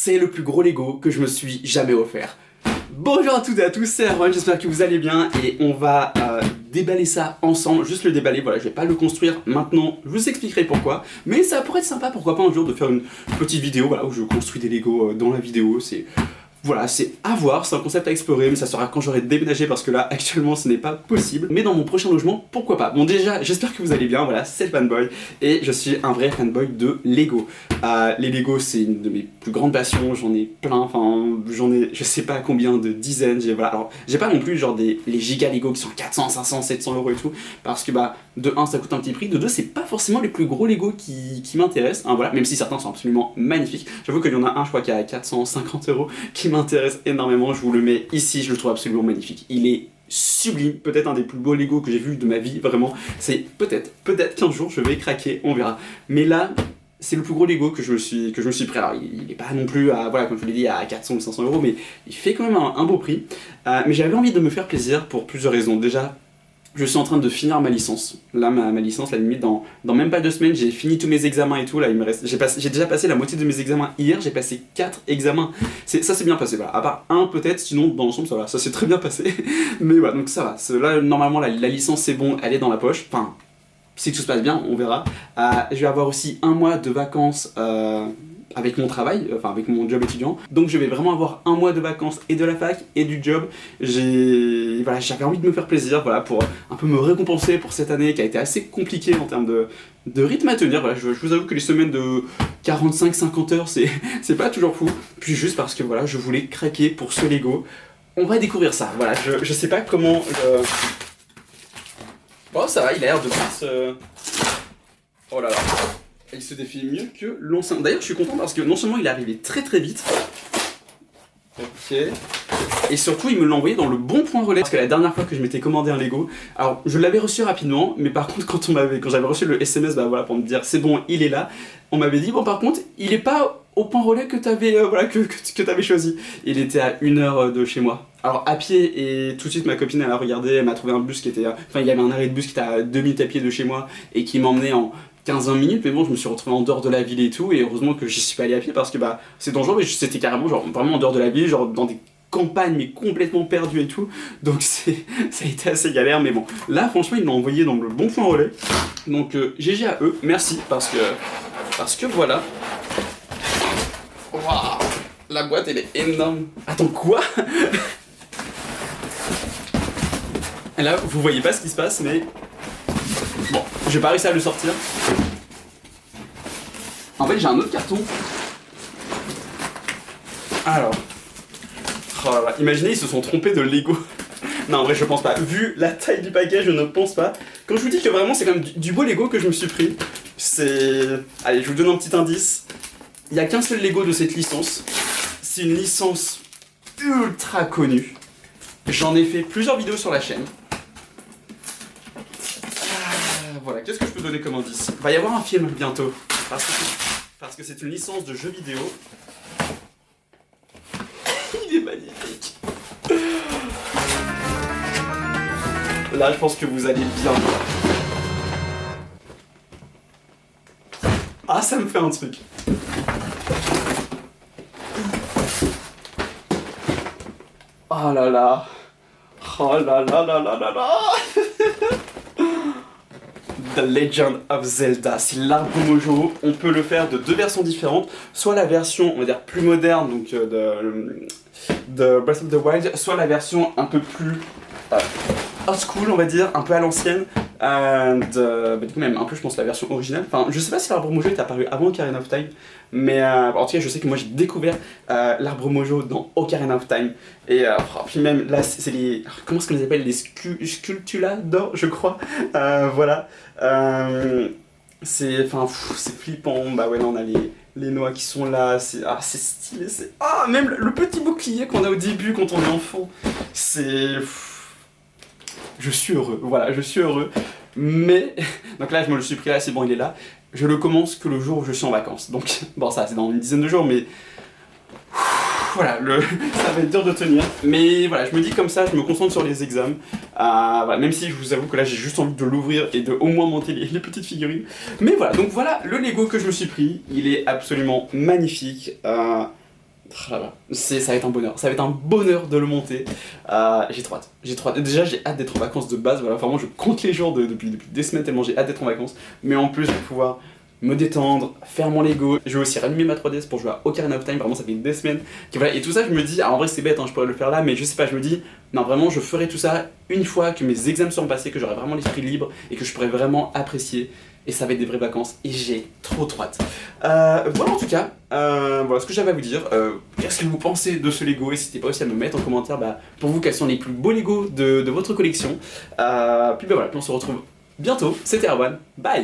c'est le plus gros Lego que je me suis jamais offert. Bonjour à toutes et à tous, c'est Aaron, j'espère que vous allez bien et on va déballer ça ensemble, juste le déballer, voilà, je vais pas le construire maintenant, je vous expliquerai pourquoi, mais ça pourrait être sympa, pourquoi pas un jour de faire une petite vidéo, voilà, où je construis des Lego dans la vidéo, voilà, c'est à voir, c'est un concept à explorer, mais ça sera quand j'aurai déménagé parce que là, actuellement, ce n'est pas possible. Mais dans mon prochain logement, pourquoi pas. Bon, déjà, j'espère que vous allez bien, voilà, c'est le fanboy, et je suis un vrai fanboy de Lego. Les Lego, c'est une de mes plus grandes passions, j'en ai plein, enfin, j'en ai, je sais pas combien de dizaines, voilà. Alors, j'ai pas non plus, genre, les giga Lego qui sont 400, 500, 700 euros et tout, parce que, bah, de 1, ça coûte un petit prix, de 2, c'est pas forcément les plus gros Lego qui m'intéressent, hein, voilà, même si certains sont absolument magnifiques. J'avoue qu'il y en a un, je crois, qui est à 450 euros, qui m'intéresse énormément, je vous le mets ici, je le trouve absolument magnifique. Il est sublime, peut-être un des plus beaux Lego que j'ai vu de ma vie, vraiment. C'est peut-être qu'un jour je vais craquer, on verra. Mais là, c'est le plus gros Lego que je me suis pris. Alors, il est pas non plus à, voilà, comme je vous l'ai dit, à 400 ou 500 euros, mais il fait quand même un beau prix. Mais j'avais envie de me faire plaisir pour plusieurs raisons. Déjà, je suis en train de finir ma licence. Là, ma licence, la limite, dans même pas 2 semaines, j'ai fini tous mes examens et tout. Là, il me reste, j'ai déjà passé la moitié de mes examens hier, j'ai passé 4 examens. Ça s'est bien passé, voilà. À part un peut-être, sinon dans l'ensemble, ça va, ça s'est très bien passé. Mais voilà, donc ça va. Là, normalement, la licence, c'est bon, elle est dans la poche. Enfin, si tout se passe bien, on verra. Je vais avoir aussi 1 mois de vacances avec mon travail, enfin avec mon job étudiant. Donc je vais vraiment avoir 1 mois de vacances et de la fac et du job. Voilà, j'avais envie de me faire plaisir, voilà, pour un peu me récompenser pour cette année qui a été assez compliquée en termes de rythme à tenir. Voilà, je vous avoue que les semaines de 45-50 heures, c'est pas toujours fou. Puis juste parce que voilà, je voulais craquer pour ce Lego. On va découvrir ça, voilà, je sais pas comment... Oh ça va, il a l'air de bien se... Oh là là. Il se défile mieux que l'ancien. D'ailleurs, je suis content parce que non seulement il est arrivé très très vite, ok, et surtout il me l'a envoyé dans le bon point relais. Parce que la dernière fois que je m'étais commandé un Lego, alors je l'avais reçu rapidement, mais par contre quand j'avais reçu le SMS, bah voilà, pour me dire c'est bon, il est là, on m'avait dit bon par contre il est pas au point relais que t'avais voilà, que t'avais choisi. Il était à 1 heure de chez moi. Alors à pied, et tout de suite ma copine elle a regardé, elle m'a trouvé un bus qui était, enfin il y avait un arrêt de bus qui était à 2 minutes à pied de chez moi et qui m'emmenait en 15-20 minutes, mais bon, je me suis retrouvé en dehors de la ville et tout, et heureusement que j'y suis pas allé à pied parce que bah c'est dangereux, mais c'était carrément genre vraiment en dehors de la ville, genre dans des campagnes mais complètement perdues et tout, donc ça a été assez galère, mais bon, là franchement ils m'ont envoyé dans le bon point relais, donc GG à eux, merci, parce que voilà. Waouh, la boîte elle est énorme. Attends, quoi? Là, vous voyez pas ce qui se passe, mais bon, j'ai pas réussi à le sortir. En fait, j'ai un autre carton. Alors, oh là là, imaginez, ils se sont trompés de Lego. Non, en vrai, je pense pas. Vu la taille du paquet, je ne pense pas. Quand je vous dis que vraiment, c'est quand même du beau Lego que je me suis pris, c'est... Allez, je vous donne un petit indice. Il n'y a qu'un seul Lego de cette licence. C'est une licence ultra connue. J'en ai fait plusieurs vidéos sur la chaîne. Voilà, qu'est-ce que je peux donner comme indice? Il va y avoir un film bientôt, parce que c'est une licence de jeux vidéo. Il est magnifique. Là, je pense que vous allez bien voir. Ah, ça me fait un truc. Oh là là. Oh là là là là là là. The Legend of Zelda, c'est l'arbre Mojo. On peut le faire de 2 versions différentes, soit la version, on va dire, plus moderne, donc de Breath of the Wild, soit la version un peu plus old school, on va dire, un peu à l'ancienne, du coup même un peu, je pense, la version originale. Enfin, je sais pas si l'arbre Mojo est apparu avant Ocarina of Time, mais en tout cas, je sais que moi j'ai découvert l'arbre Mojo dans Ocarina of Time, et puis même là, c'est les... Comment est-ce qu'on les appelle? Les sculptula d'or, je crois, voilà. C'est flippant. Bah ouais, là on a les noix qui sont là, c'est stylé, même le petit bouclier qu'on a au début quand on est enfant, je suis heureux, voilà, je suis heureux. Mais, donc là je me le suis pris là, c'est bon, il est là. Je le commence que le jour où je suis en vacances, donc bon, ça c'est dans une dizaine de jours, mais voilà, ça va être dur de tenir. Mais voilà, je me dis comme ça, je me concentre sur les examens. Voilà, même si je vous avoue que là j'ai juste envie de l'ouvrir et de au moins monter les petites figurines. Mais voilà, donc voilà le Lego que je me suis pris. Il est absolument magnifique. Ah là là. Ça va être un bonheur, ça va être un bonheur de le monter. J'ai trop hâte, j'ai trop hâte. Déjà j'ai hâte d'être en vacances de base, voilà, vraiment je compte les jours depuis des semaines tellement j'ai hâte d'être en vacances. Mais en plus je vais pouvoir me détendre, faire mon Lego. Je vais aussi rallumer ma 3DS pour jouer à Ocarina of Time, vraiment ça fait des semaines. Voilà. Et tout ça je me dis, alors en vrai c'est bête, hein, je pourrais le faire là, mais je sais pas, je me dis, non vraiment je ferai tout ça une fois que mes examens seront passés, que j'aurai vraiment l'esprit libre et que je pourrai vraiment apprécier. Et ça va être des vraies vacances et j'ai trop hâte. Voilà en tout cas, voilà ce que j'avais à vous dire. Qu'est-ce que vous pensez de ce Lego? N'hésitez pas aussi à me mettre en commentaire pour vous quels sont les plus beaux Lego de votre collection. Puis voilà, puis on se retrouve bientôt. C'était Erwan, bye.